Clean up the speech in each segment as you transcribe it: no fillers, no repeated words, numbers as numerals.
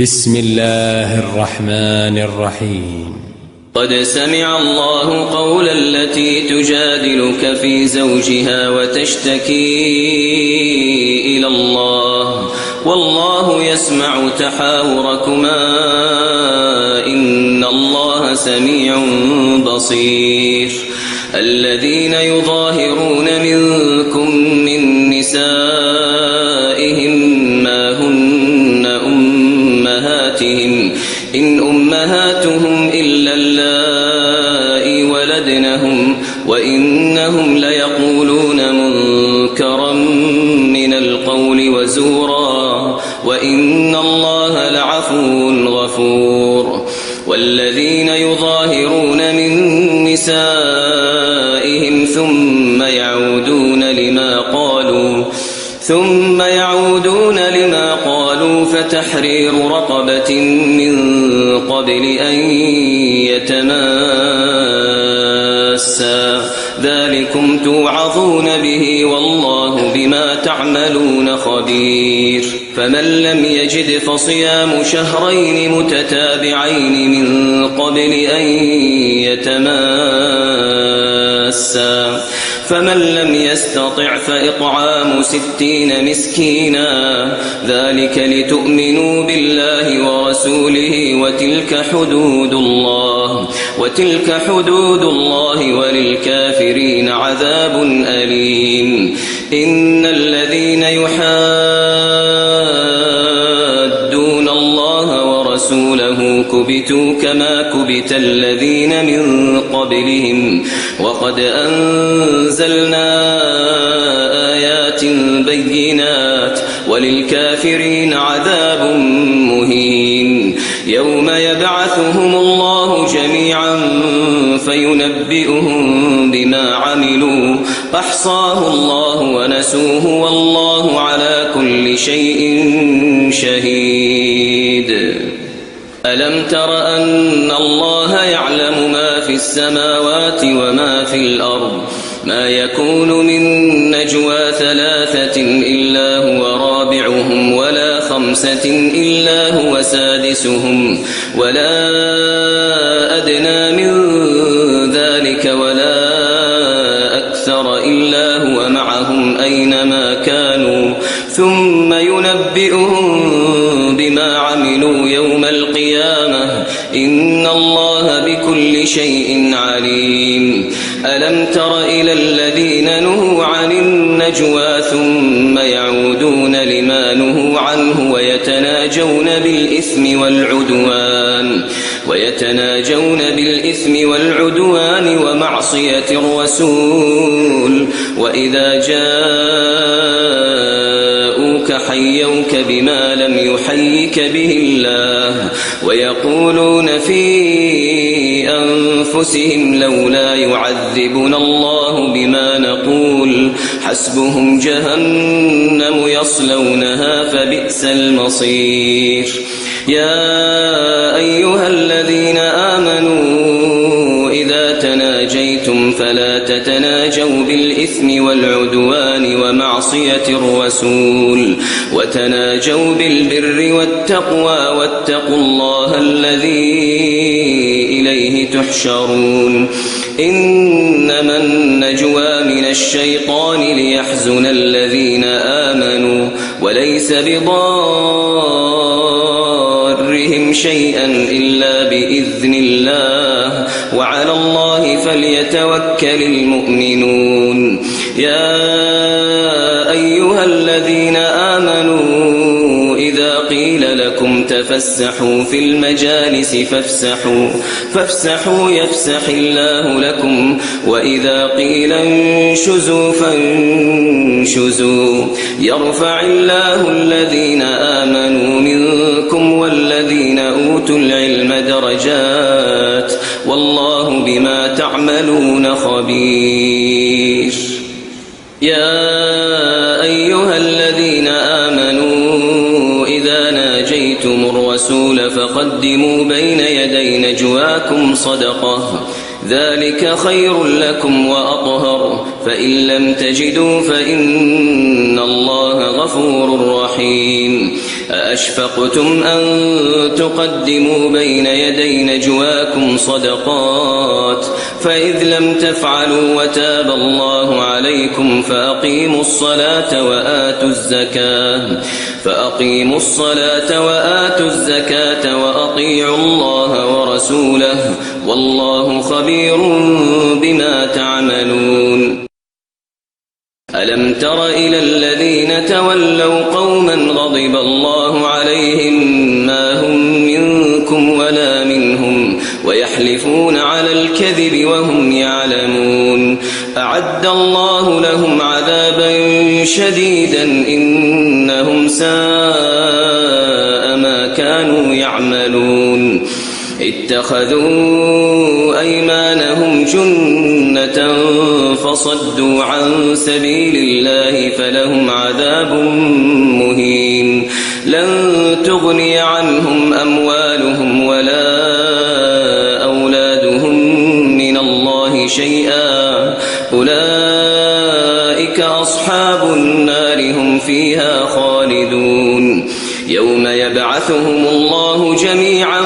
بسم الله الرحمن الرحيم. قد سمع الله قول التي تجادلك في زوجها وتشتكي إلى الله والله يسمع تحاوركما إن الله سميع بصير. الذين يظاهرون منكم من نسائهم ما هن أمهاتهم إن أمهاتهم إلا اللائي ولدنهم وإنهم ليقولون منكرا من القول وزورا وإن الله لعفو غفور. والذين يظاهرون من نسائهم ثم يعودون لما قالوا فتحرير رقبة من قبل أن يتماسا ذلكم توعظون به والله بما تعملون خبير. فمن لم يجد فصيام شهرين متتابعين من قبل أن يتماسا فمن لم يستطع فإطعام 60 مسكينا ذلك لتؤمنوا بالله ورسوله وتلك حدود الله وللكافرين عذاب أليم. إن الذين يحادون الله ورسوله كبتوا كما كبت الذين من قبلهم وقد أنزلنا آيات بينات وللكافرين عذاب مهين. يوم يبعثهم الله جميعا فينبئهم بما عملوا أحصاه الله ونسوه والله على كل شيء شهيد. ألم تر أن الله يعلم ما في السماوات وما في الأرض ما يكون من نجوى 3 إلا هو رابعهم ولا 5 إلا هو سادسهم ولا أدنى من ذلك ولا أكثر إلا هو معهم أينما كانوا ثم ينبئهم بما عملوا يوم القيامة إن الله بكل شيء عليم. ألم تر إلى الذين نهوا عن النجوى ثم يعودون لما نهوا عنه ويتناجون بالإثم والعدوان ومعصية الرسول وإذا جاءوك حيوك بما لم يحيك به الله ويقولون في أنفسهم لولا يعذبنا الله بما نقول حسبهم جهنم يصلونها فبئس المصير. يا أيها الذين آمنوا إذا تناجيتم فلا تتناجوا بالإثم والعدوان ومعصية الرسول وتناجوا بالبر والتقوى واتقوا الله الذي إليه تحشرون. إنما النجوى من الشيطان ليحزن الذين آمنوا وليس بضارهم شيئا إلا بإذن الله وعلى الله فليتوكل المؤمنون. يا أيها الذين آمنوا إذا قيل لكم تفسحوا في المجالس فافسحوا يفسح الله لكم وإذا قيل انشزوا فانشزوا يرفع الله الذين آمنوا منكم والذين أوتوا العلم درجات والله بما تعملون خبير. يا أيها الذين آمنوا إذا ناجيتم الرسول فقدموا بين يدي نجواكم صدقة ذلك خير لكم وأطهر فإن لم تجدوا فإن الله غفور رحيم أأشفقتم أن تقدموا بين يدي نجواكم صدقات فإذ لم تفعلوا وتاب الله عليكم فأقيموا الصلاة وآتوا الزكاة وأطيعوا الله ورسوله والله خبير بما تعملون ألم تر إلى الذين تولوا قوما غضب الله عليهم ما هم منكم ولا منهم ويحلفون على الكذب وهم يعلمون أعد الله لهم عذابا شديدا إنهم ساء ما كانوا يعملون اتخذوا أيمانهم جنة فصدوا عن سبيل الله فلهم عذاب مهين لن تغني عنهم أموالهم ولا أولادهم من الله شيئا أولئك أصحاب النار هم فيها خالدون يوم يبعثهم الله جميعا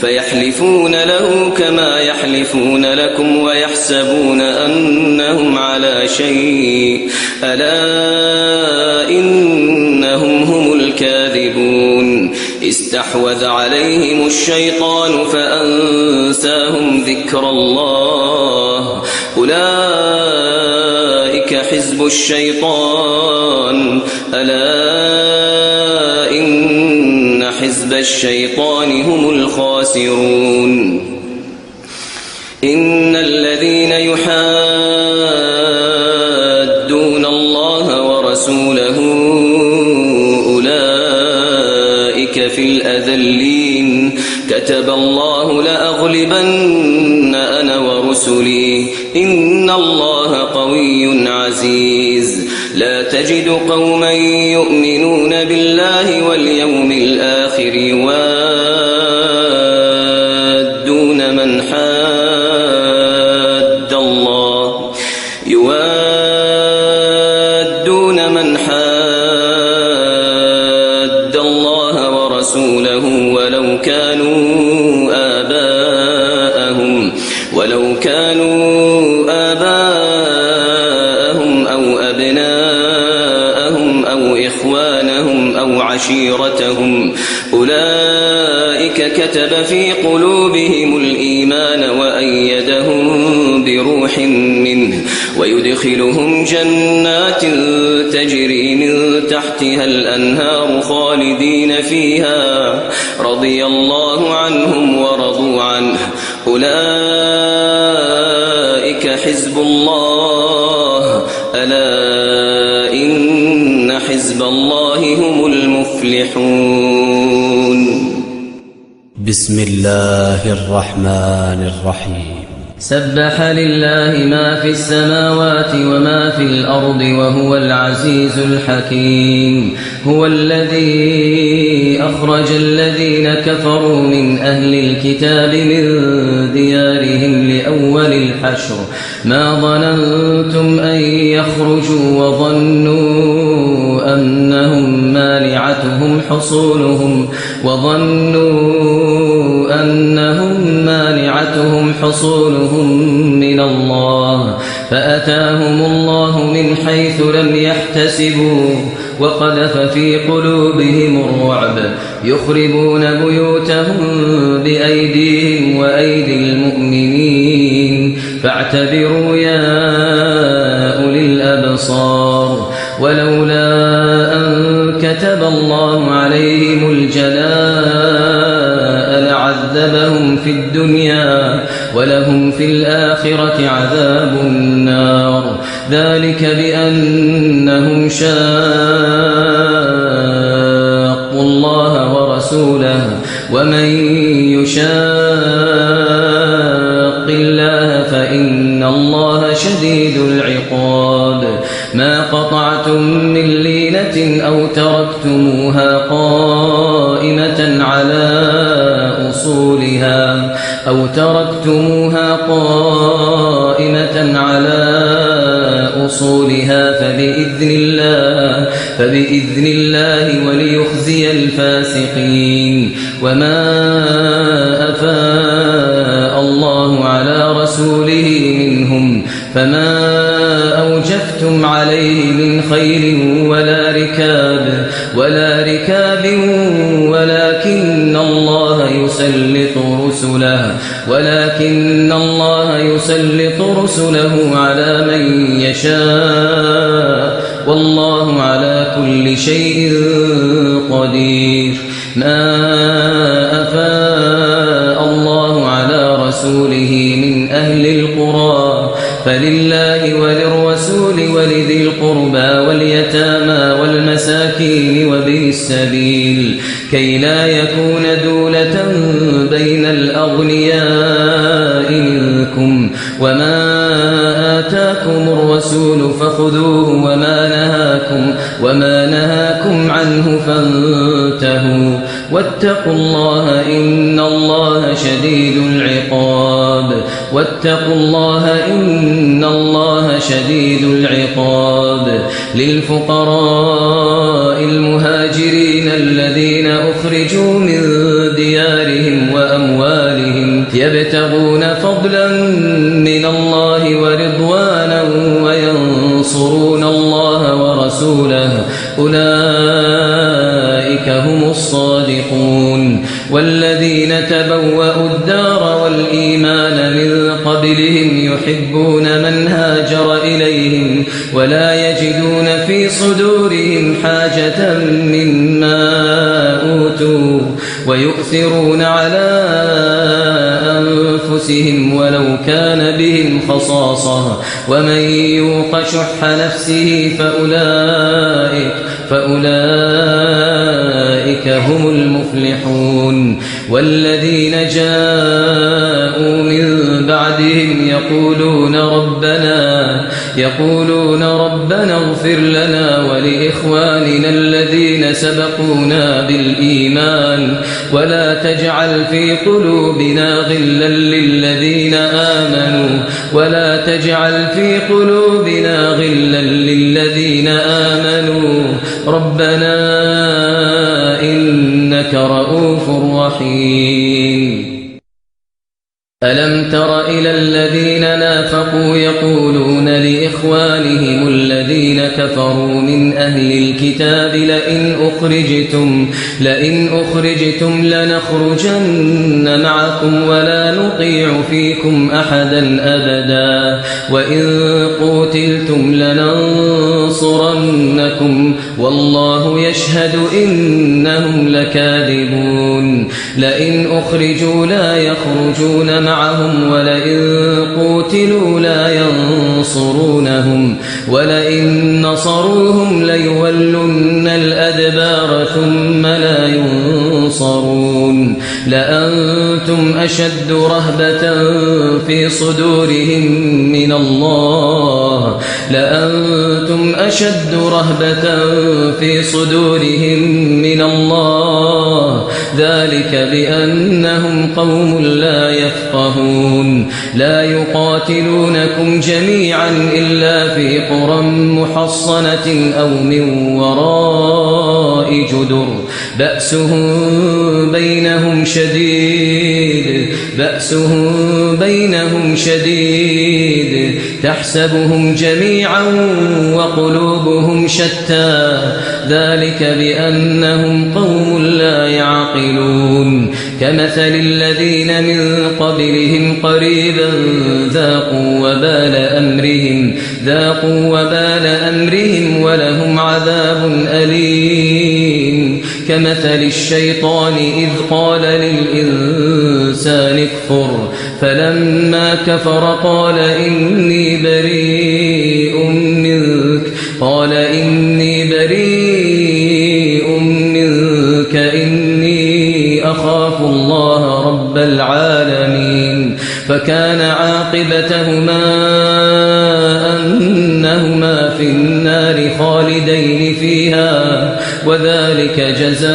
فيحلفون له كما يحلفون لكم ويحسبون أنهم على شيء ألا إنهم هم الكاذبون استحوذ عليهم الشيطان فأنساهم ذكر الله أولئك حزب الشيطان ألا إن حزب الشيطان هم الخاسرون إن الذين يحادون الله ورسوله أولئك في الأذلين كتب الله لأغلبن أنا ورسلي إن الله قوي عزيز لا تجد قوما يؤمنون بالله واليوم الآخر يوادون من حاد الله ورسوله ولو كانوا آباءهم أو أبناءهم أو إخوانهم أو عشيرتهم أولئك كتب في قلوبهم الإيمان وأيدهم بروح منه ويدخلهم جنات تجري من تحتها الأنهار خالدين فيها رضي الله عنهم ورضوا عنه أولئك حزب الله ألا إن حزب الله هم المفلحون بسم الله الرحمن الرحيم سبح لله ما في السماوات وما في الأرض وهو العزيز الحكيم هو الذي أخرج الذين كفروا من أهل الكتاب من ديارهم لأول الحشر ما ظننتم أن يخرجوا وظنوا أنهم مانعتهم حصولهم من الله فأتاهم الله من حيث لم يحتسبوا وقذف في قلوبهم الرعب يخربون بيوتهم بأيديهم وأيدي المؤمنين فاعتبروا يا أولي الأبصار ولولا أن كتب الله عليهم الجلاء لعذبهم في الدنيا ولهم في الآخرة عذاب النار ذلك بأنهم شاقوا الله ورسوله ومن يشاق الله فإن الله شديد العقاب ما قطعتم من لينة أو تركتموها قائمة على أو تركتموها قائمة على أصولها فبإذن الله وليخزي الفاسقين. وما أفاء الله على رسوله منهم فما أوجفتم عليه من خيل ولا ركاب ولكن الله يسلط رسله على من يشاء والله على كل شيء قدير. ما أفاء الله على رسوله من أهل القرى فلله وللرسول ولذي القربى واليتامى والمساكين وابن السبيل كي لا يكون دولة بين الأغنياء منكم. وما آتاكم الرسول فخذوه وما نهاكم عنه فانتهوا واتقوا الله إن الله شديد العقاب. للفقراء المهاجرين الذين أخرجوا من ديارهم وأموالهم يبتغون فضلا من الله ورضوانا وينصرون الله ورسوله أولئك هم الصادقون. والذين تبوأوا الدار والإيمان من قبلهم يحبون من هاجر إليهم ولا يجدون في صدورهم حاجة مما أوتوا ويؤثرون على أنفسهم ولو كان بهم خصاصة ومن يوق شح نفسه فأولئك هم المفلحون. والذين جاءوا من بعدهم يقولون ربنا اغفر لنا ولإخواننا الذين سبقونا بالإيمان ولا تجعل في قلوبنا غلا للذين آمنوا ربنا إنك رؤوف رحيم. ألم تر إلى الذين نافقوا يقولون لإخوانهم الذين كفروا من أهل الكتاب لئن أخرجتم لنخرجن معكم ولا نطيع فيكم أحدا أبدا وإن قوتلتم لننصرنكم والله يشهد إنهم لكاذبون. لئن أخرجوا لا يخرجون معهم ولئن قوتلوا لا ينصرونهم ولئن نصروهم ليولن الأدبار ثم لا ينصرون. لأنتم أشد رهبة في صدورهم من الله ذلك بأنهم قوم لا يفقهون. لا يقاتلونكم جميعا إلا في قرى محصنة أو من وراء جدر بأسهم بينهم شديد تحسبهم جميعا وقلوبهم شتى ذلك بأنهم قوم لا يعقلون. كمثل الذين من قبلهم قريبا ذاقوا وبال أمرهم ولهم عذاب أليم. كمثل الشيطان إذ قال للإنسان اكفر فلما كفر قال إني بريء منك إني أخاف الله رب العالمين. فكان عاقبتهما أنهما في النار خالدين فيها وذلك جزاء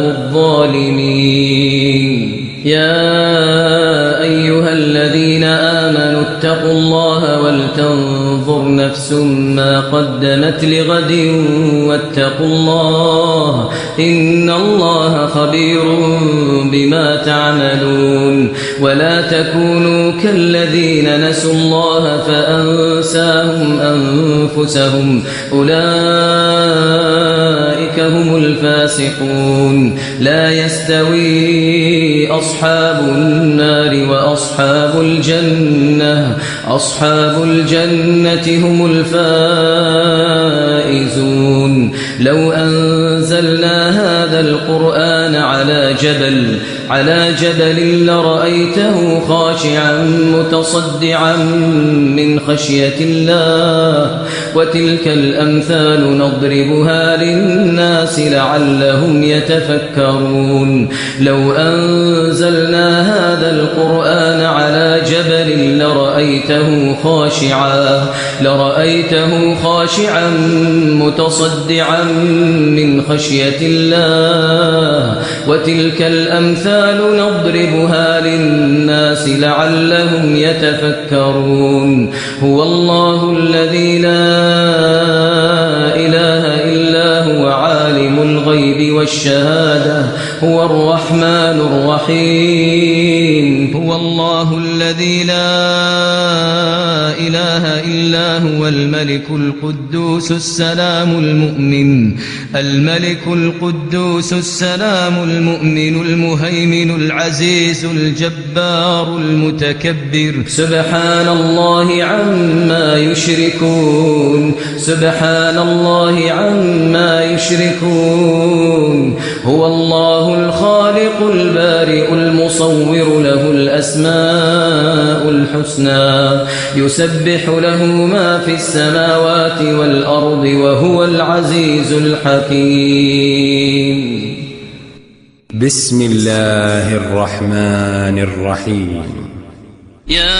الظالمين. الظالمين يا أيها الذين آمنوا اتقوا الله ولتنظر نفس ما قدمت لغد واتقوا الله إن الله خبير بما تعملون ولا تكونوا كالذين نسوا الله فأنساهم أنفسهم أولئك هم الفاسقون لا يستوي أصحاب النار وأصحاب الجنة هم الفائزون لو أنزلنا هذا القرآن على جبل لرأيته خاشعا متصدعا من خشية الله وتلك الأمثال نضربها للناس لعلهم يتفكرون لو أنزلنا هذا القرآن على جبل لرأيته خاشعا متصدعا من خشية الله وتلك الأمثال نضربها للناس لعلهم يتفكرون هو الله الذي لا إله إلا هو عالم الغيب والشهادة هو الرحمن الرحيم هو الله الذي لا إله إلا هو الملك القدوس السلام المؤمن المهيمن العزيز الجبار المتكبر سبحان الله عما يشركون هو الله الخالق البارئ المصور له الأسماء الحسنى يسبح له ما في السماوات والأرض وهو العزيز الحكيم بسم الله الرحمن الرحيم يا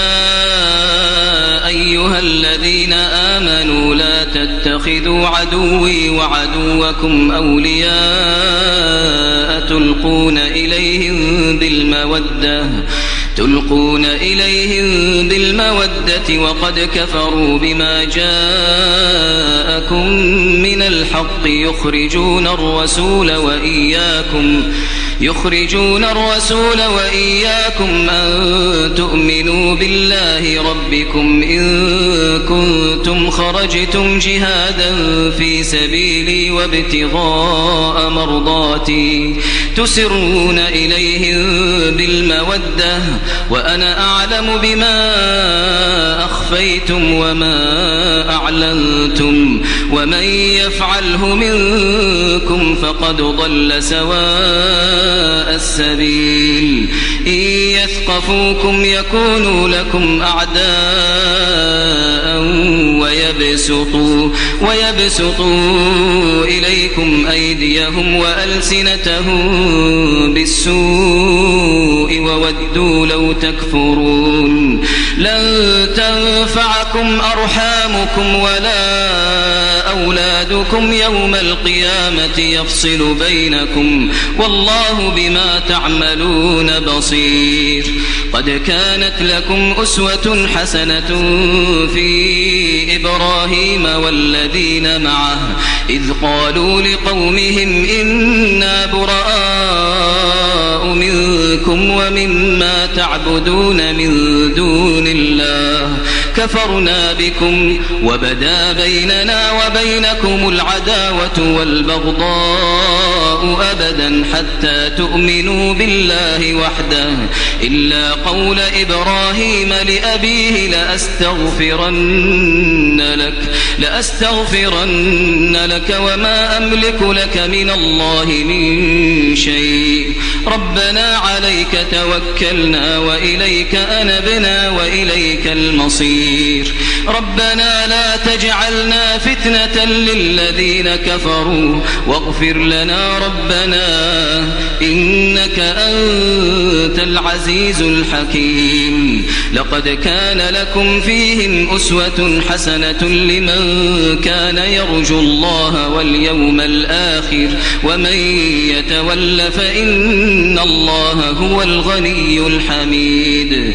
أيها الذين آمنوا لا تتخذوا عدوي وعدوكم أولياء تلقون إليهم بالمودة وقد كفروا بما جاءكم من الحق يخرجون الرسول وإياكم أن تؤمنوا بالله ربكم إن كنتم خرجتم جهادا في سبيلي وابتغاء مرضاتي تسرون إليهم بالمودة وأنا أعلم بما أخفيتم وما أعلنتم ومن يفعله منكم فقد ضل سواء السبيل إن يثقفوكم يكونوا لكم أعداء ويبسطوا إليكم أيديهم وألسنتهم بالسوء وودوا لو تكفرون لن تنفعكم أرحامكم ولا أولادكم يوم القيامة يفصل بينكم والله بما تعملون بصير قد كانت لكم أسوة حسنة في إبراهيم والذين معه إذ قالوا لقومهم إنا براء منكم ومما تعبدون من دون الله كفرنا بكم وبدا بيننا وبينكم العداوة والبغضاء أبدا حتى تؤمنوا بالله وحده إلا قول إبراهيم لأبيه لأستغفرن لك وما أملك لك من الله من شيء ربنا عليك توكلنا وإليك أنبنا وإليك المصير ربنا لا تجعلنا فتنة للذين كفروا واغفر لنا ربنا إنك أنت العزيز الحكيم. لقد كان لكم فيهم أسوة حسنة لمن كان يرجو الله واليوم الآخر ومن يتول فإن الله هو الغني الحميد.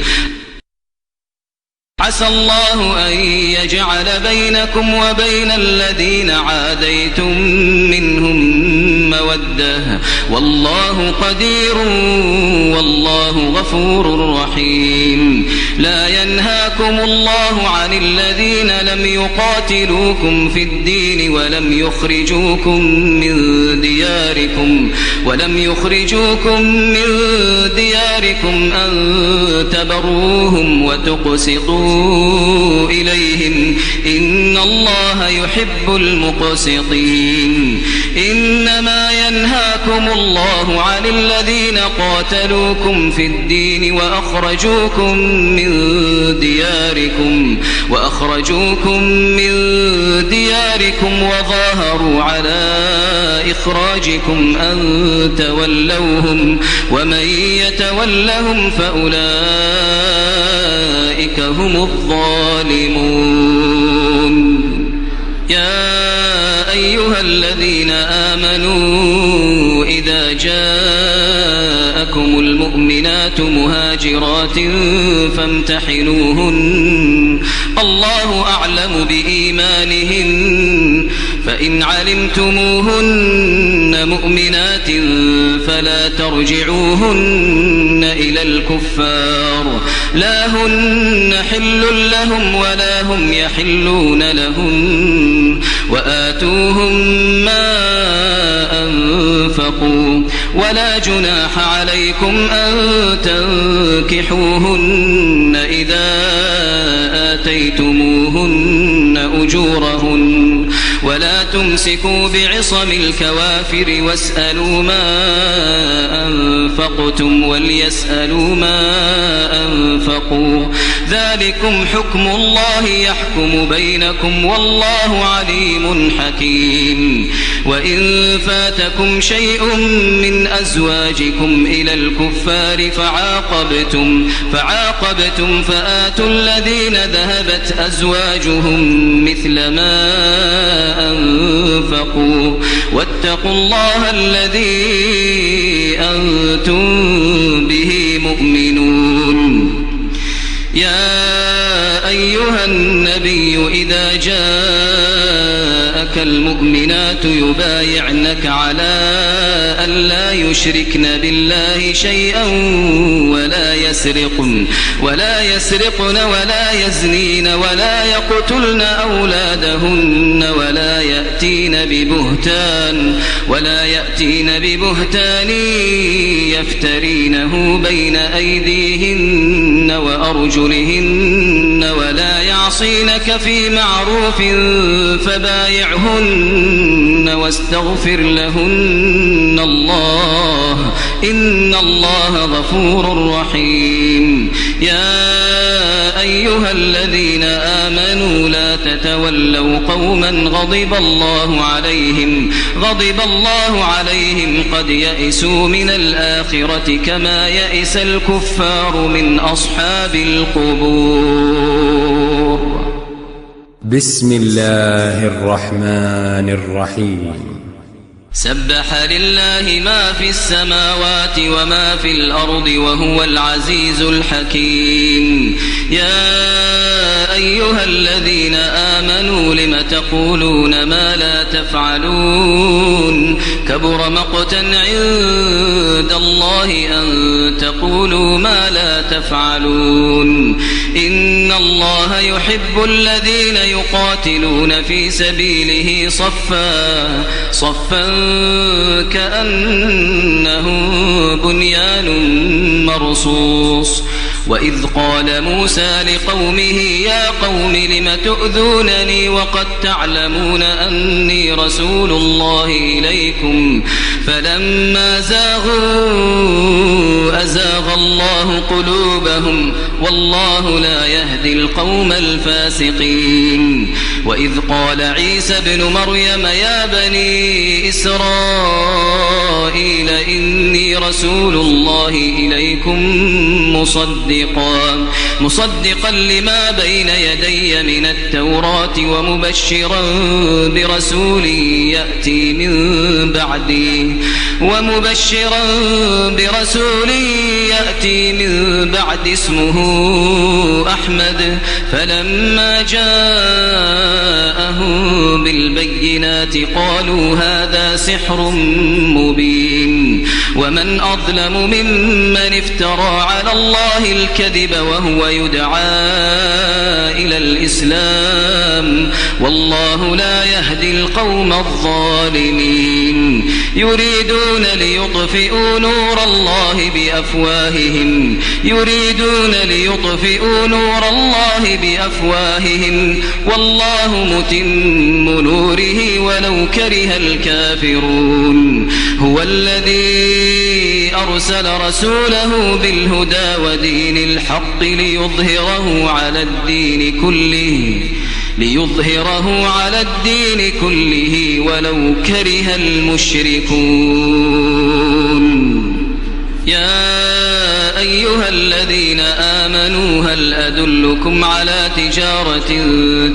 عسى الله أن يجعل بينكم وبين الذين عاديتم منهم مودة والله قدير والله غفور رحيم. لا ينهاكم الله عن الذين لم يقاتلوكم في الدين ولم يخرجوكم من دياركم أن تبروهم وتقسطوا إليهم إن الله يحب المقسطين. إنما ينهاكم الله عن الذين قاتلوكم في الدين وأخرجوكم من دياركم وظاهروا على إخراجكم أن تولوهم ومن يتولهم فأولئك هم الظالمون. يا أيها الذين آمنوا إذا جاءكم المؤمنات مهاجرات فامتحنوهن الله أعلم بإيمانهن فإن علمتموهن مؤمنات فلا ترجعوهن إلى الكفار لا هن حل لهم ولا هم يحلون لهم وآتوهم ما أنفقوا ولا جناح عليكم أن تنكحوهن إذا آتيتموهن أجورهن ولا تمسكوا بعصم الكوافر واسألوا ما أنفقتم وليسألوا ما أنفقوا ذلكم حكم الله يحكم بينكم والله عليم حكيم. وإن فاتكم شيء من أزواجكم إلى الكفار فعاقبتم فآتوا الذين ذهبت أزواجهم مثل ما أنفقوا واتقوا الله الذي أنتم به مؤمنون. يا أيها النبي إذا جاءك المؤمنات يبايعنك على أن لا يشركن بالله شيئا ولا يسرقن ولا يزنين ولا يقتلن أولادهن ولا يأتين ببهتان يفترينه بين أيديهن وأرجلهن ولا يعصينك في معروف فبايعهن واستغفر لهن الله إن الله غفور رحيم. يا أيها الذين آمنوا لا تتولوا قوما غضب الله عليهم قد يئسوا من الآخرة كما يئس الكفار من أصحاب القبور. بسم الله الرحمن الرحيم. سبح لله ما في السماوات وما في الأرض وهو العزيز الحكيم. يا أيها الذين آمنوا لم تقولون ما لا تفعلون كبر مقتا عند الله أن تقولوا ما لا تفعلون. إن الله يحب الذين يقاتلون في سبيله صفا كأنهم بنيان مرصوص. وإذ قال موسى لقومه يا قوم لم تؤذونني وقد تعلمون أني رسول الله إليكم فلما زاغوا أزاغ الله قلوبهم والله لا يهدي القوم الفاسقين. وإذ قال عيسى ابن مريم يا بني إسرائيل إني رسول الله إليكم مصدقا لما بين يدي من التوراة ومبشرا برسول يأتي من بعد اسمه أحمد. فلما جاءهم بالبينات قالوا هذا سحر مبين. ومن أظلم ممن افترى على الله الكذب وهو يدعى إلى الإسلام والله لا يهدي القوم الظالمين. يريدون ليطفئوا نور الله بأفواههم والله متم نوره ولو كره الكافرون. هو الذي أرسل رسوله بالهدى ودين الحق ليظهره على الدين كله ولو كره المشركون. يا أيها الذين آمنوا هل أدلكم على تجارة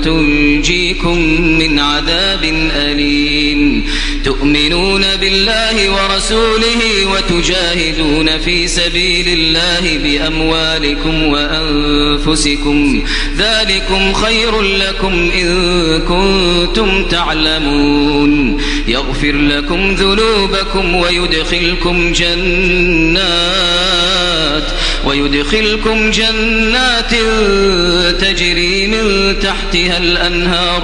تنجيكم من عذاب أليم تؤمنون بالله ورسوله وتجاهدون في سبيل الله بأموالكم وأنفسكم ذلكم خير لكم إن كنتم تعلمون. يغفر لكم ذنوبكم ويدخلكم جنات تجري من تحتها الأنهار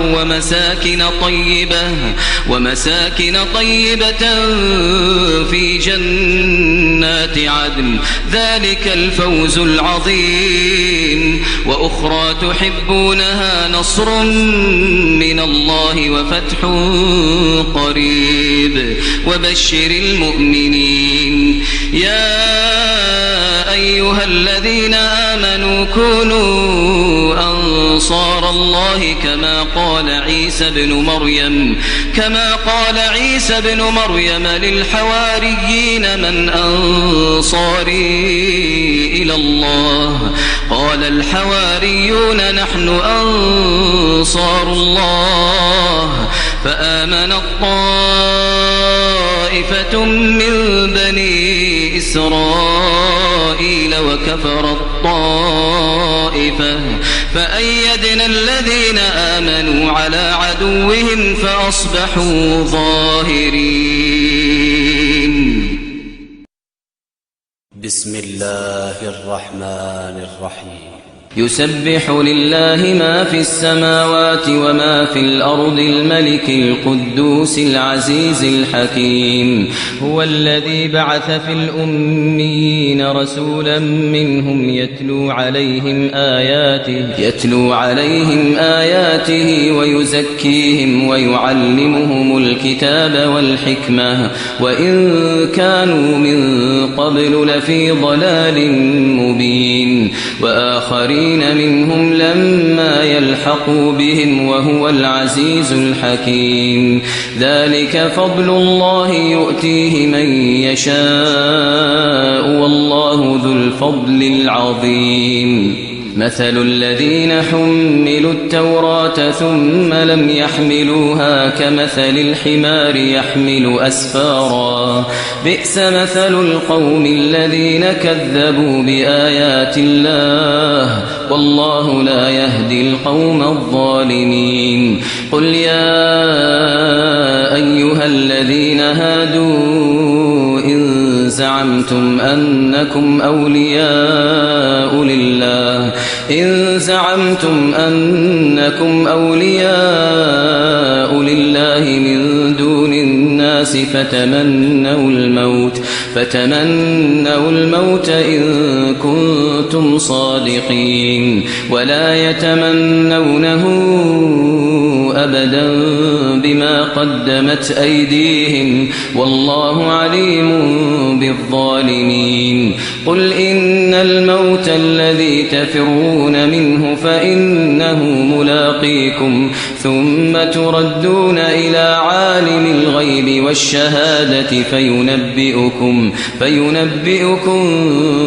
ومساكن طيبة في جنات عدن ذلك الفوز العظيم. وأخرى تحبونها نصر من الله وفتح قريب وبشر المؤمنين. يا أيها الذين آمنوا كونوا أنصار الله كما قال عيسى بن مريم للحواريين من أنصاري إلى الله قال الحواريون نحن أنصار الله. فآمنت طائفة من بني إسرائيل وكفرت طائفة فأيدنا الذين آمنوا على عدوهم فأصبحوا ظاهرين. بسم الله الرحمن الرحيم. يسبح لله ما في السماوات وما في الأرض الملك القدوس العزيز الحكيم. هو الذي بعث في الأميين رسولا منهم يتلو عليهم آياته ويزكيهم ويعلمهم الكتاب والحكمة وإن كانوا من قبل لفي ضلال مبين. وآخرين منهم لما يلحقوا بهم وهو العزيز الحكيم. ذلك فضل الله يؤتيه من يشاء والله ذو الفضل العظيم. مثل الذين حملوا التوراة ثم لم يحملوها كمثل الحمار يحمل أسفارا بئس مثل القوم الذين كذبوا بآيات الله والله لا يهدي القوم الظالمين. قل يا أيها الذين هادوا إن زعمتم أنكم أولياء لله من دون الناس فتمنوا الموت إن كنتم صادقين ولا يتمنونه أبدا بما قدمت أيديهم والله عليم بالظالمين قل إن الموت الذي تفرون منه فإنه ملاقيكم ثم تردون إلى عالم الغيب والشهادة فينبئكم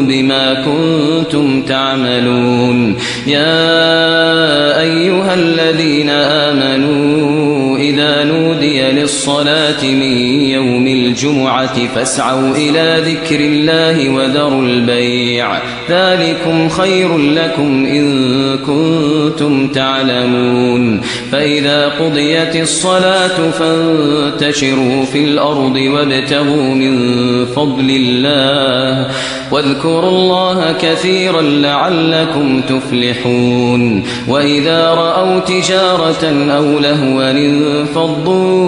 بما كنتم تعملون يا أيها الذين آمنوا إذا نودي للصلاة من يوم الجمعة فاسعوا إلى ذكر الله وذروا البيع ذلكم خير لكم إن كنتم تعلمون فإذا قضيت الصلاة فانتشروا في الأرض وابتغوا من فضل الله واذكروا الله كثيرا لعلكم تفلحون وإذا رأوا تجارة أو لهوا انفضوا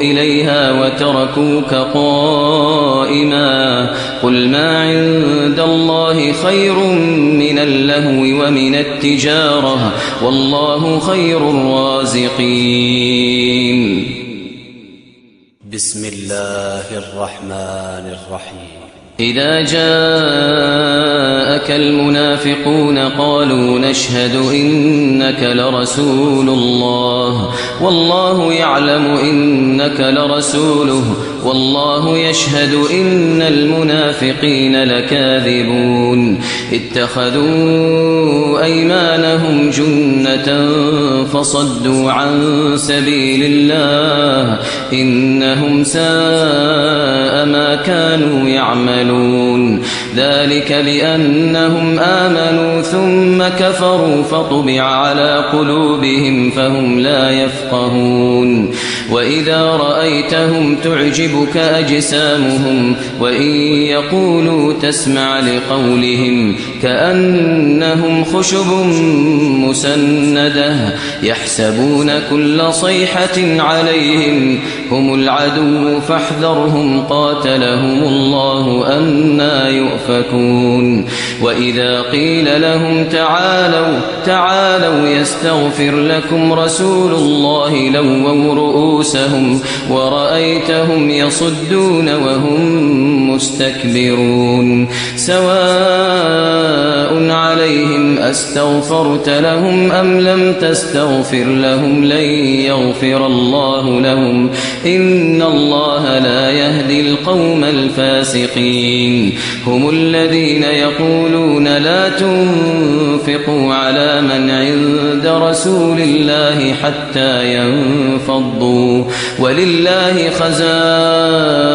إليها وتركوك قائما قل ما عند الله خير من اللهو ومن التجارة والله خير الرازقين بسم الله الرحمن الرحيم إذا جاءك المنافقون قالوا نشهد إنك لرسول الله والله يعلم إنك لرسوله والله يشهد إن المنافقين لكاذبون اتخذوا أيمانهم جنة فصدوا عن سبيل الله إنهم ساء ما كانوا يعملون ذلك بأنهم آمنوا ثم كفروا فطبع على قلوبهم فهم لا يفقهون وإذا رأيتهم تعجبك أجسامهم وإن يقولوا تسمع لقولهم كأنهم خشب مسندة يحسبون كل صيحة عليهم هم العدو فاحذرهم قاتلهم الله أنى يؤفكون وإذا قيل لهم تعالوا يستغفر لكم رسول الله لووا رؤوسهم ورأيتهم يصدون وهم مستكبرون سواء عليهم أستغفرت لهم أم لم تستغفر لهم لن يغفر الله لهم إن الله لا يهدي القوم الفاسقين هم الذين يقولون لا تنفقوا على من عند رسول الله حتى ينفضوا ولله خزائن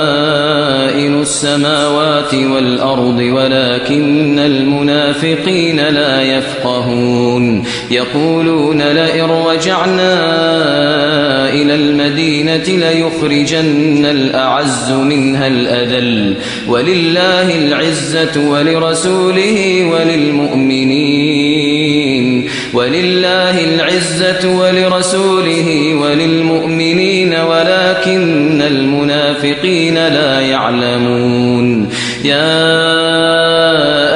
السماوات والأرض ولكن المنافقين لا يفقهون يقولون لئن رجعنا إلى المدينة ليخرجن الأعز منها الأذل ولله العزة ولرسوله وللمؤمنين ولكن المنافقين لا يعلمون يا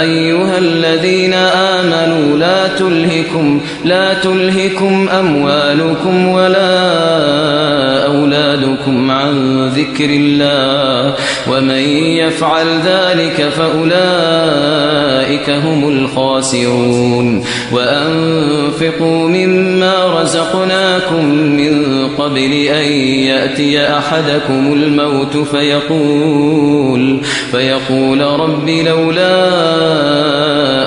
أيها الذين آمنوا لا تلهكم أموالكم ولا أولادكم عن ذكر الله ومن يفعل ذلك فأولئك هم الخاسرون وأنفقوا مما رزقناكم من قبل أن يأتي أحدكم الموت فيقول رب لولا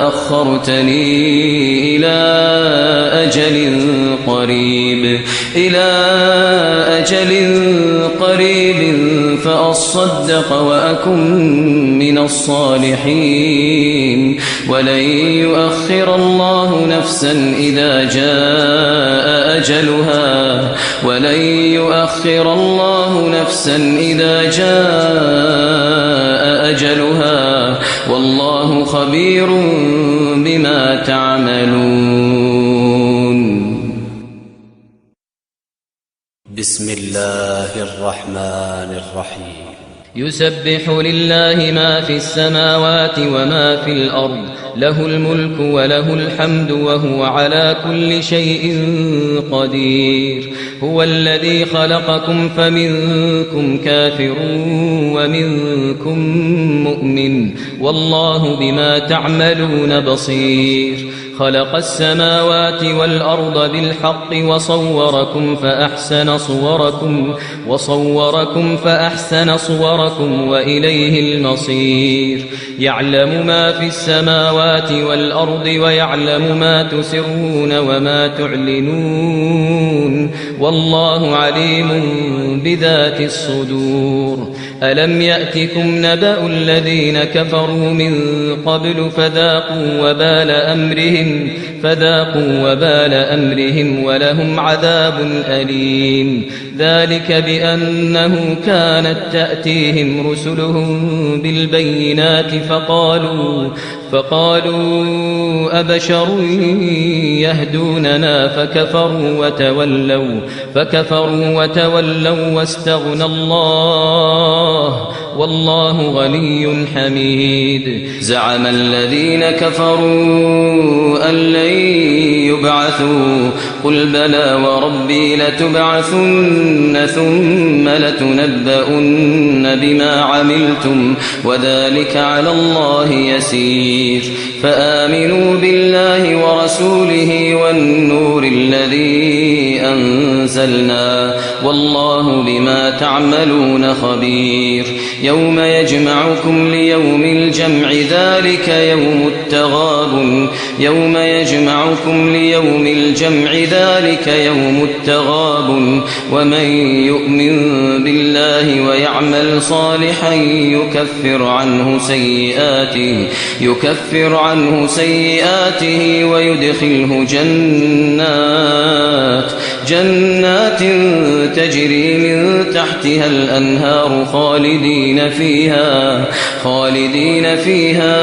أخرتني إلى أجل قريب فأصدق وأكن من الصالحين ولن يؤخر الله نفسا إذا جاء أجلها والله خبير بما تعملون بسم الله الرحمن الرحيم يسبح لله ما في السماوات وما في الأرض له الملك وله الحمد وهو على كل شيء قدير هو الذي خلقكم فمنكم كافر ومنكم مؤمن والله بما تعملون بصير خلق السماوات والأرض بالحق وصوركم فأحسن صوركم وإليه المصير يعلم ما في السماوات والأرض ويعلم ما تسرون وما تعلنون والله عليم بذات الصدور ألم يأتكم نبأ الذين كفروا من قبل فذاقوا وبال أمرهم ولهم عذاب أليم ذلك بأنه كانت تأتيهم رسلهم بالبينات فقالوا أبشر يهدوننا فكفروا وتولوا واستغنى الله والله غني حميد زعم الذين كفروا أن لن يبعثوا قل بلى وربي لتبعثن ثم لتنبؤن بما عملتم وذلك على الله يسير فآمنوا بالله ورسوله والنور الذي أنزلنا والله بما تعملون خبير يوم يجمعكم ليوم الجمع ذلك يوم التغابن ومن يؤمن بالله ويعمل صالحا يكفر عنه سيئاته ويدخله جنات تجري من تحتها الأنهار خالدين فيها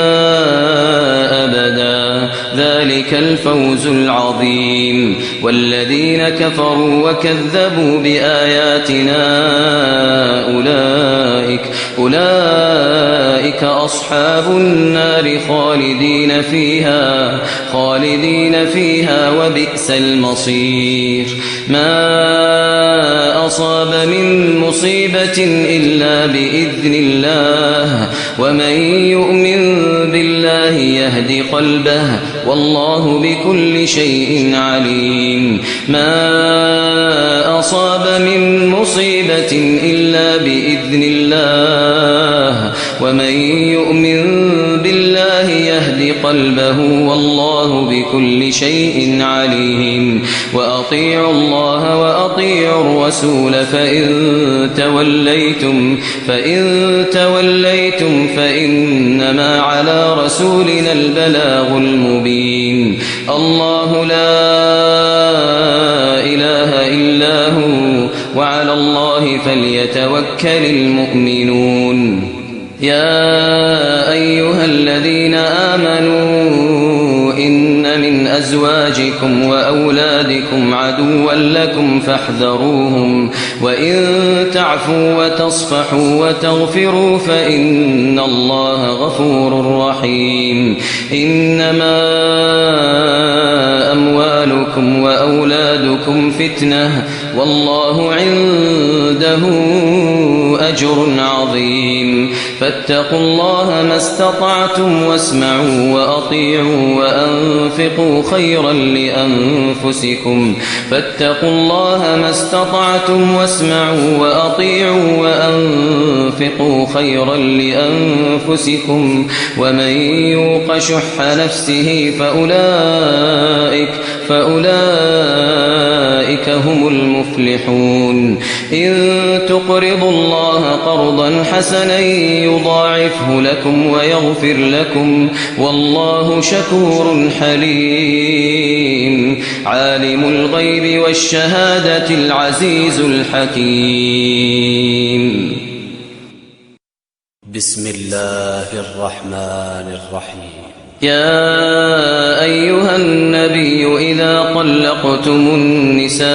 أبدا ذلك الفوز العظيم والذين كفروا وكذبوا بآياتنا أولئك أصحاب النار خالدين فيها وبئس المصير ما أصاب من مصيبة إلا بإذن الله ومن يؤمن بالله يهد قلبه والله بكل شيء عليم ما أصاب من مصيبة إلا بإذن الله ومن يؤمن بالله يهد قلبه والله بكل شيء عليم وأطيعوا الله وأطيعوا الرسول فإن توليتم فإنما على رسولنا البلاغ المبين الله لا إله إلا هو وعلى الله فليتوكل المؤمنون يا أيها الذين آمنوا إن من أزواجكم وأولادكم عدوا لكم فاحذروهم وإن تعفوا وتصفحوا وتغفروا فإن الله غفور رحيم إنما أموالكم وأولادكم فتنة والله عنده أجر عظيم فاتقوا الله ما استطعتم واسمعوا وأطيعوا وأنفقوا خيرا لأنفسكم فاتقوا الله ما استطعتم واسمعوا وأطيعوا وأنفقوا خيرا لأنفسكم ومن يوق شح نفسه فأولئك هم المفلحون إن تقرضوا الله قرضا حسنا يضاعفه لكم ويغفر لكم والله شكور حليم عالم الغيب والشهادة العزيز الحكيم بسم الله الرحمن الرحيم يا أيها النبي إذا طلقتم النساء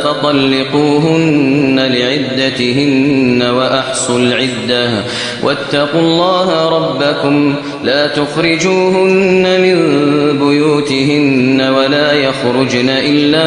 فطلقوهن لعدتهن وأحصوا العدة واتقوا الله ربكم لا تخرجوهن من بيوتهن ولا يخرجن إلا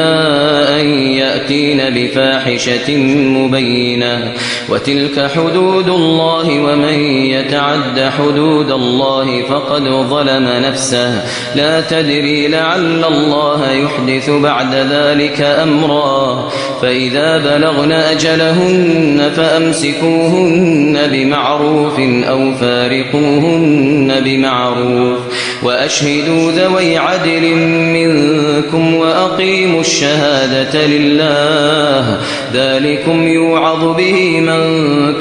أن يأتين بفاحشة مبينة وتلك حدود الله ومن يتعد حدود الله فقد ظلم نفسه لا تدري لعل الله يحدث بعد ذلك أمرا فإذا بلغن أجلهن فأمسكوهن بمعروف أو فارقوهن بمعروف وأشهدوا ذوي عدل منكم وأقيموا الشهادة لله ذلكم يوعظ به من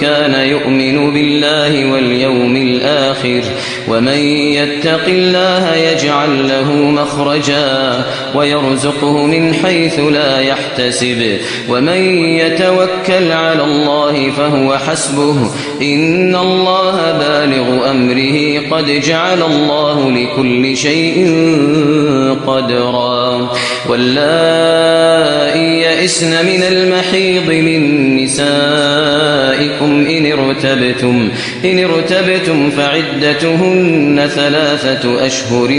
كان يؤمن بالله واليوم الآخر ومن يتق الله يجعل له مخرجا ويرزقه من حيث لا يحتسب ومن يتوكل على الله فهو حسبه إن الله بالغ أمره قد جعل الله لكل شيء قدرا واللائي يئسن من المحيض من نسائكم إن ارتبتم فعدتهن 3 أشهر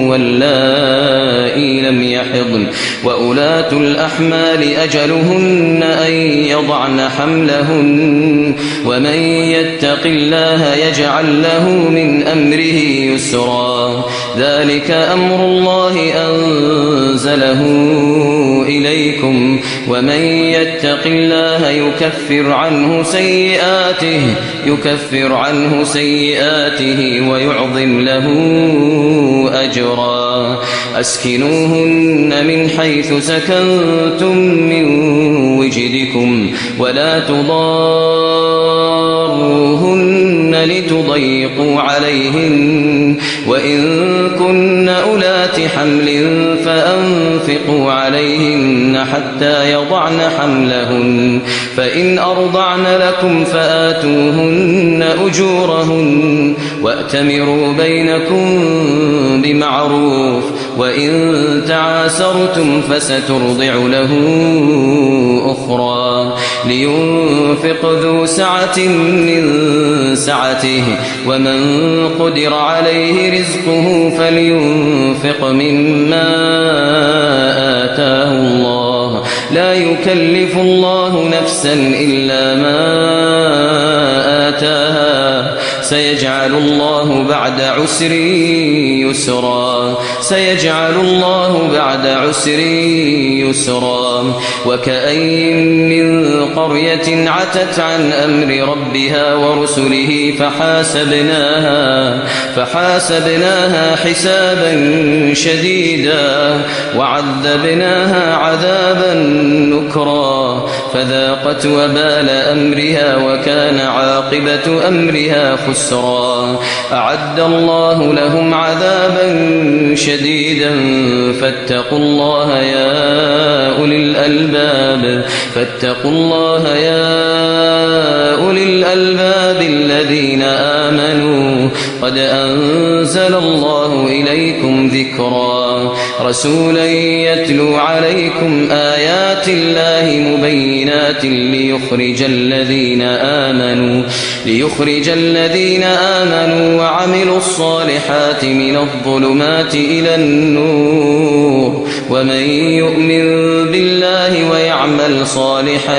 واللائي لم يحضن وأولاة الأحمال أجلهن أن يضعن حملهن ومن يتق الله يجعل له من أمره يسرا ذلك أمر الله أنزله إليكم ومن يتق الله يكفر عنه سيئاته ويعظم له أجرا أسكنوهن من حيث سكنتم من وجدكم ولا تضاروهن لتضيقوا عليهن وإن كن أولات حمل فأنفقوا عليهن حتى يضعن حملهن فإن أرضعن لكم فآتوهن أجورهن وأتمروا بينكم بمعروف وإن تعاسرتم فسترضع له أخرى لينفق ذو سعة من سعته ومن قدر عليه رزقه فلينفق مما آتاه الله لا يكلف الله نفسا إلا ما آتاها سيجعل الله بعد عسر يسرا وكأين من قرية عتت عن أمر ربها ورسله فحاسبناها حسابا شديدا وعذبناها عذابا نكرا فذاقت وبال أمرها وكان عاقبة أمرها خسرا أعد الله لهم عذابا شديدا فاتقوا الله يا أولي الألباب الذين آمنوا قد أنزل الله إليكم ذكرا رسولا يتلو عليكم آيات الله مبينات ليخرج الذين آمنوا وعملوا الصالحات من الظلمات إلى النور ومن يؤمن بالله ويعمل صالحا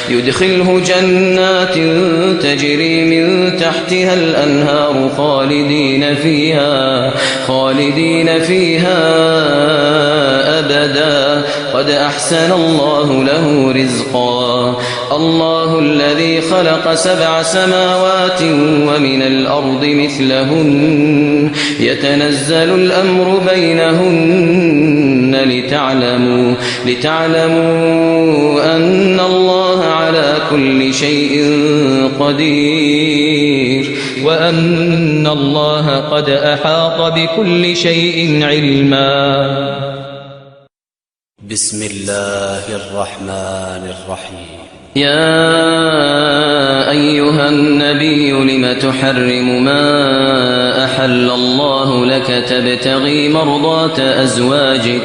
يدخله جنات تجري من تحتها الأنهار خالدين فيها أبدا قد أحسن الله له رزقا الله الذي خلق 7 سماوات ومن الأرض مثلهن يتنزل الأمر بينهن لتعلموا أن الله على كل شيء قدير وأن الله قد أحاط بكل شيء علما بسم الله الرحمن الرحيم يا أيها النبي لم تحرم ما أحل الله لك تبتغي مرضات أزواجك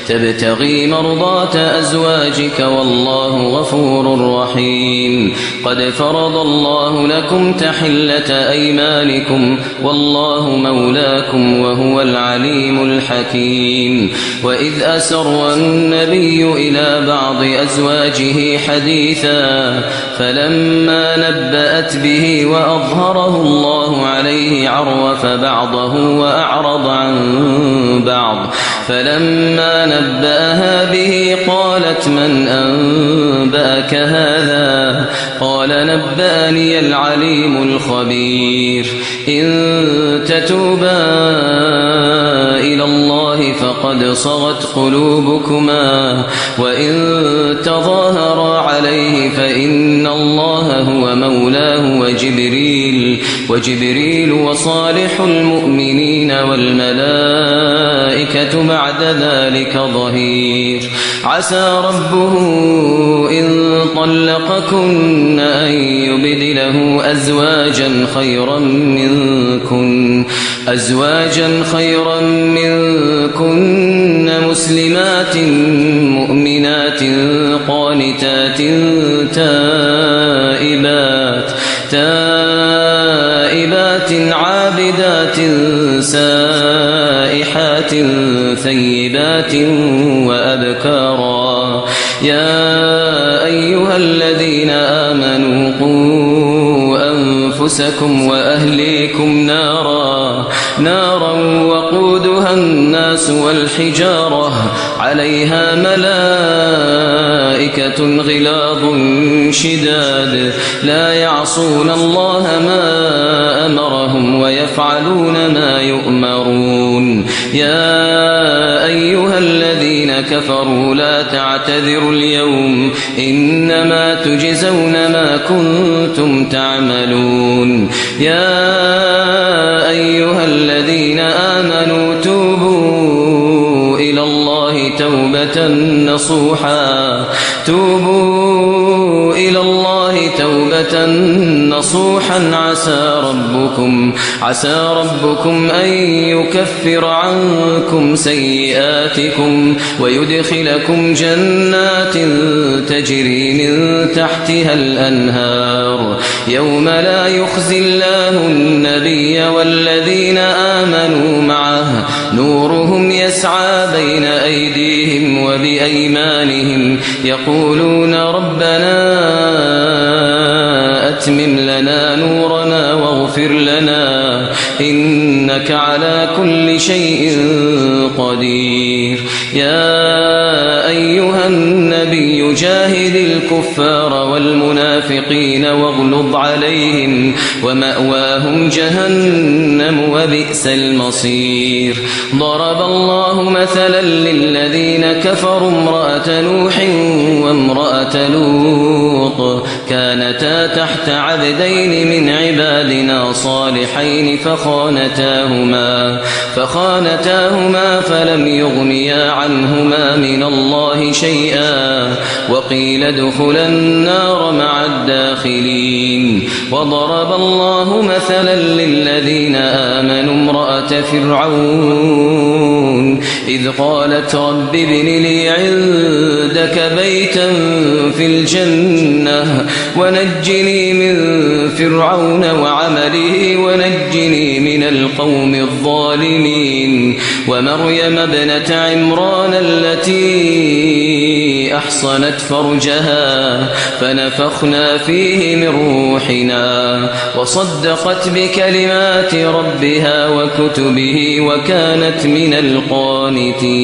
تبتغي مرضات أزواجك والله غفور رحيم قد فرض الله لكم تحلة أيمانكم والله مولاكم وهو العليم الحكيم وإذ أسر النبي إلى بعض أزواجه حديثا فلما نبأت به وأظهره الله عليه عرف بعضه وأعرض عن بعض فلما نبأها به قالت من أنبأك هذا قال نبأني العليم الخبير إن تتوبا إلى الله فقد صغت قلوبكما وإن تظاهرا عليه فإن الله هو مولاه وجبريل وصالح المؤمنين والملائكة بعد ذلك ظهير عسى ربه إن طلقكن أن يبدله أزواجا خيرا منكن مسلمات مؤمنات قانتات تائبات عابدات سائحات ثيبات وأبكارا يا أيها الذين آمنوا قوا أنفسكم وأهليكم نارا وقودها الناس والحجارة عليها ملائكة غلاظ شداد لا يعصون الله ما أمرهم ويفعلون ما يؤمرون يا أيها الذين كفروا لا تعتذروا اليوم إنما تجزون ما كنتم تعملون يا أيها الذين آمنوا توبوا إلى الله توبة نصوحا عسى ربكم أن يكفر عنكم سيئاتكم ويدخلكم جنات تجري من تحتها الأنهار يوم لا يخزي الله النبي والذين آمنوا معه نورهم يسعى بين أيديهم وبأيمانهم يقولون ربنا أتمم لنا نورنا واغفر لنا إنك على كل شيء قدير يا أيها النبي جاهد الكفار والمنافقين واغلظ عليهم ومأواهم جهنم وبئس المصير ضرب الله مثلا للذين كفروا امرأة نوح وامرأة لوط كانتا تحت عبدين من عبادنا صالحين فخانتاهما فلم يغنيا عنهما من الله شيئا وقيل ادخلا النار مع الداخلين وضرب الله مثلا للذين آمنوا امرأة فرعون إذ قالت رب ابن لي عندك بيتا في الجنة ونجني من فرعون وعمله ونجني من القوم الظالمين ومريم ابنة عمران التي أحصنت فرجها فنفخنا فيه من روحنا وصدقت بكلمات ربها وكتبه وكانت من القانتين